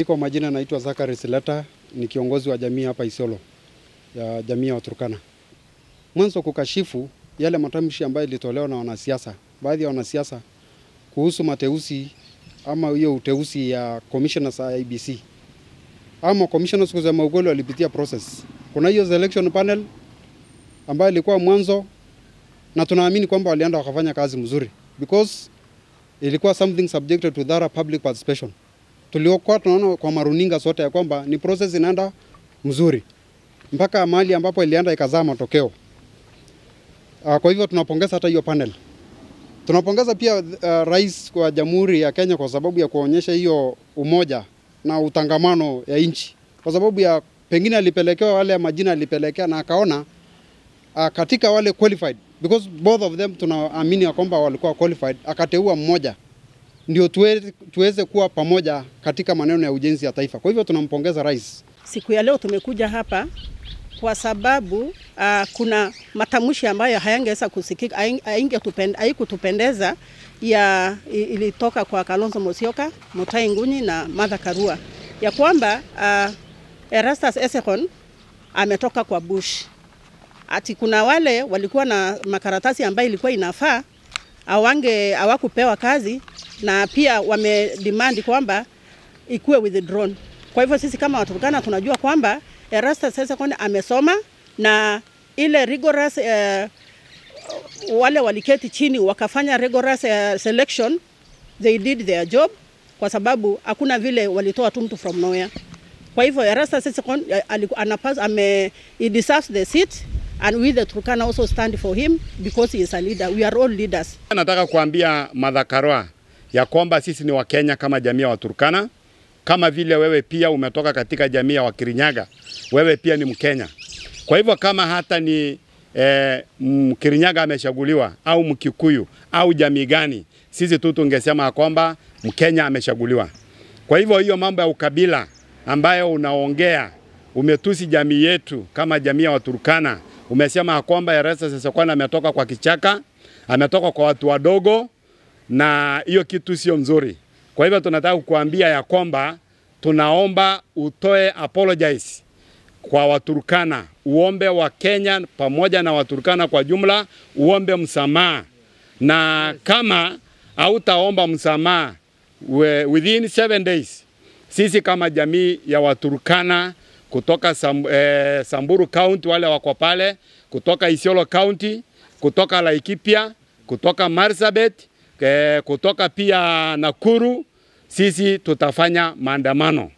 Kwa majina naitwa Zachary Sileta, ni kiongozi wa jamii hapa Isiolo, ya jamii ya Waturkana. Mwanzo kukashifu yale matamshi ambayo ilitolewa na wanasiasa, baadhi ya wanasiasa kuhusu mateusi ama hiyo uteusi ya commissioners ya IEBC. Ama commissioners kusema ukweli walipitia process. Kuna hiyo selection panel ambayo ilikuwa mwanzo na tunaamini kwamba walienda wakafanya kazi mzuri because ilikuwa something subjected to thorough public participation. Tuliokuwa tunaona kwa maruninga sote ya kwamba ni process inaenda mzuri mpaka mahali ambapo ilienda ikazaa matokeo. Kwa hivyo tunapongeza hata hiyo panel. Tunapongeza pia rais wa Jamhuri ya Kenya kwa sababu ya kuonyesha hiyo umoja na utangamano ya nchi. Kwa sababu ya pengine alipelekewa wale majina alipelekea na akaona katika wale qualified, because both of them tunaamini kwamba walikuwa qualified, akateua mmoja ndio tuweze kuwa pamoja katika maneno ya ujenzi ya taifa. Kwa hivyo tunampongeza rais. Siku ya leo tumekuja hapa kwa sababu kuna matamshi ambayo hayangeweza kusikika, haikutupendeza ya ilitoka kwa Kalonzo Musyoka, Mutahi Ngunyi na Martha Karua ya kwamba Erastus Ethekon ametoka kwa Bush. Ati kuna wale walikuwa na makaratasi ambayo ilikuwa inafaa hawakupewa kazi na pia wamedemand kwamba ikuwe withdrawn. Kwa hivyo sisi kama Waturkana tunajua kwamba Erastus Ethekon amesoma na ile rigorous wale waliketi chini wakafanya rigorous selection, they did their job kwa sababu hakuna vile walitoa mtu from nowhere. Kwa hivyo Erastus Ethekon he deserves the seat and we the Turkana also stand for him because he is a leader. We are all leaders. Nataka kuambia Martha Karua ya kwamba sisi ni Wakenya kama jamii ya Waturkana, kama vile wewe pia umetoka katika jamii ya Wakirinyaga, wewe pia ni Mkenya. Kwa hivyo kama hata ni Mkirinyaga ameshaguliwa au Mkikuyu au jamii gani, sisi tu tungesema kwamba Mkenya ameshaguliwa. Kwa hivyo hiyo mambo ya ukabila ambayo unaongea, umetusi jamii yetu kama jamii ya Waturkana. Umesema kwamba Erastus Ethekon ametoka kwa kichaka, ametoka kwa watu wadogo, na hiyo kitu sio nzuri. Kwa hivyo tunataka kukuambia ya kwamba tunaomba utoe apologize kwa Waturkana, uombe wa Kenya pamoja na Waturkana kwa jumla, uombe msamaha. Na kama hautaomba msamaha within 7 days, sisi kama jamii ya Waturkana kutoka Samburu County wale wako pale, kutoka Isiolo County, kutoka Laikipia, kutoka Marsabit, kutoka pia Nakuru, sisi tutafanya maandamano.